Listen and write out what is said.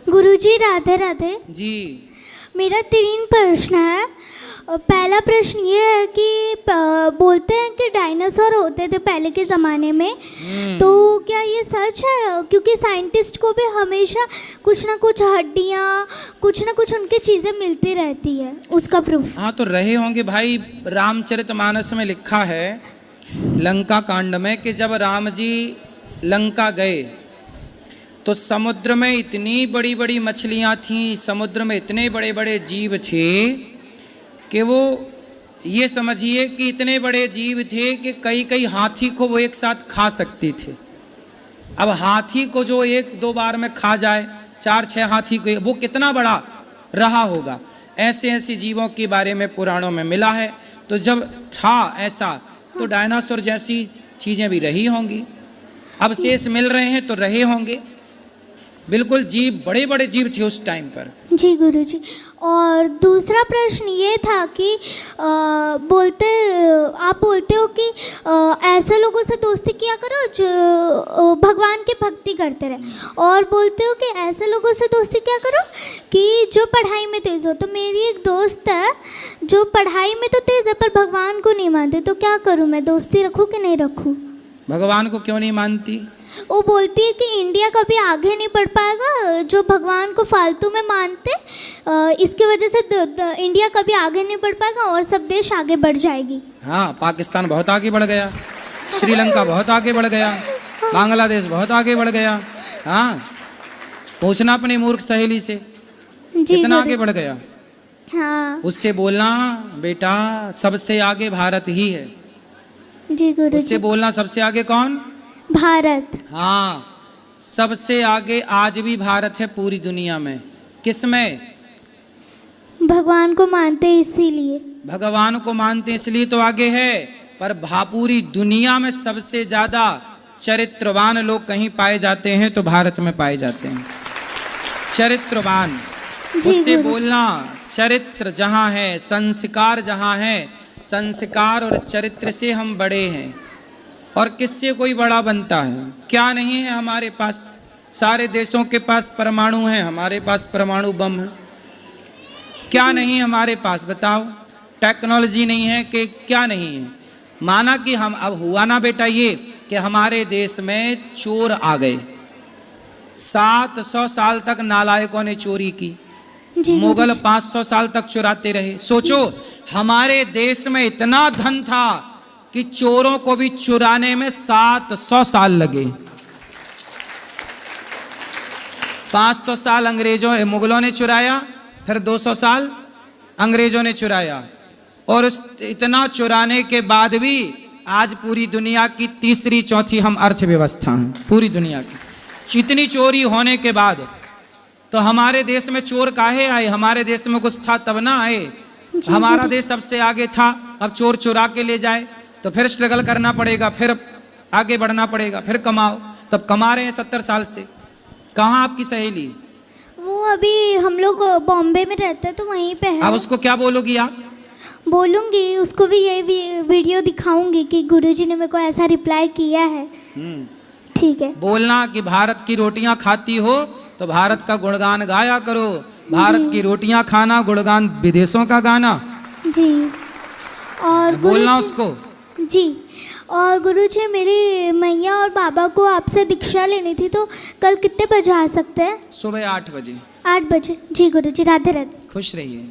गुरुजी राधे राधे। जी। मेरा 3 प्रश्न है। पहला प्रश्न ये है कि बोलते हैं कि डायनासोर होते थे पहले के ज़माने में, तो क्या ये सच है? क्योंकि साइंटिस्ट को भी हमेशा कुछ ना कुछ हड्डियाँ, कुछ ना कुछ उनकी चीज़ें मिलती रहती है, उसका प्रूफ। हाँ तो रहे होंगे भाई। रामचरितमानस में लिखा है लंका कांड में कि जब राम जी लंका गए तो समुद्र में इतनी बड़ी बड़ी मछलियाँ थीं, समुद्र में इतने बड़े बड़े जीव थे कि वो ये समझिए कि इतने बड़े जीव थे कि कई कई हाथी को वो एक साथ खा सकते थे। अब हाथी को जो 1-2 बार में खा जाए, 4-6 हाथी को, वो कितना बड़ा रहा होगा। ऐसे ऐसे जीवों के बारे में पुराणों में मिला है। तो जब था ऐसा तो डायनासोर जैसी चीज़ें भी रही होंगी, अवशेष मिल रहे हैं तो रहे होंगे। बिल्कुल जीव, बड़े बड़े जीव थे उस टाइम पर। जी गुरुजी। और दूसरा प्रश्न ये था कि आप बोलते हो कि ऐसे लोगों से दोस्ती किया करो जो भगवान की भक्ति करते रहे, और बोलते हो कि ऐसे लोगों से दोस्ती किया करो कि जो पढ़ाई में तेज़ हो। तो मेरी एक दोस्त है जो पढ़ाई में तो तेज़ है पर भगवान को नहीं मानते, तो क्या करूँ मैं? दोस्ती रखूँ कि नहीं रखूँ? भगवान को क्यों नहीं मानती? वो बोलती है कि इंडिया कभी आगे नहीं बढ़ पाएगा जो भगवान को फालतू में मानते, इसकी वजह से इंडिया कभी आगे नहीं बढ़ पाएगा और सब देश आगे बढ़ जाएगी। हाँ, पाकिस्तान बहुत आगे बढ़ गया, श्रीलंका बहुत आगे बढ़ गया, बांग्लादेश बहुत आगे बढ़ गया। हाँ, पूछना अपनी मूर्ख सहेली से कितना आगे बढ़ गया। हाँ, उससे बोलना बेटा सबसे आगे भारत ही है। जी गुरु। उससे बोलना सबसे आगे कौन? भारत। हाँ, सबसे आगे आज भी भारत है पूरी दुनिया में। किसमें? भगवान को मानते इसीलिए। भगवान को मानते इसलिए तो आगे है, पर पूरी दुनिया में सबसे ज्यादा चरित्रवान लोग कहीं पाए जाते हैं तो भारत में पाए जाते हैं। चरित्रवान, उससे बोलना चरित्र जहाँ है, संस्कार जहाँ है, संस्कार और चरित्र से हम बड़े हैं। और किससे कोई बड़ा बनता है? क्या नहीं है हमारे पास? सारे देशों के पास परमाणु हैं, हमारे पास परमाणु बम है। क्या नहीं हमारे पास बताओ? टेक्नोलॉजी नहीं है कि क्या नहीं है? माना कि हम, अब हुआ ना बेटा ये कि हमारे देश में चोर आ गए, 700 साल तक नालायकों ने चोरी की, मुगल 500 साल तक चुराते रहे। सोचो हमारे देश में इतना धन था कि चोरों को भी चुराने में 700 साल लगे। 500 साल मुगलों ने चुराया, फिर 200 साल अंग्रेजों ने चुराया, और इतना चुराने के बाद भी आज पूरी दुनिया की तीसरी चौथी हम अर्थव्यवस्था हैं पूरी दुनिया की। इतनी चोरी होने के बाद तो हमारे देश में चोर काहे आए? हमारे देश में कुछ था तब ना आए। हमारा देश सबसे आगे था, अब चोर चुरा के ले जाए तो फिर स्ट्रगल करना पड़ेगा, फिर आगे बढ़ना पड़ेगा, फिर कमाओ। तब कमा रहे हैं 70 साल से। कहाँ आपकी सहेली? वो अभी हम लोग बॉम्बे में रहते हैं तो वहीं पे है। अब उसको क्या बोलोगी आप? बोलूँगी, उसको भी ये वीडियो दिखाऊंगी कि गुरुजी ने मेरे को ऐसा रिप्लाई किया है। ठीक है। बोलना कि भारत की रोटियां खाती हो तो भारत का गुणगान गाया करो। भारत की रोटियां खाना, गुणगान विदेशों का गाना। जी। और बोलना उसको। जी। और गुरुजी मेरी मैया और बाबा को आपसे दीक्षा लेनी थी, तो कल कितने बजे आ सकते हैं? सुबह 8 बजे। 8 बजे। जी गुरुजी, राधे राधे। खुश रहिए।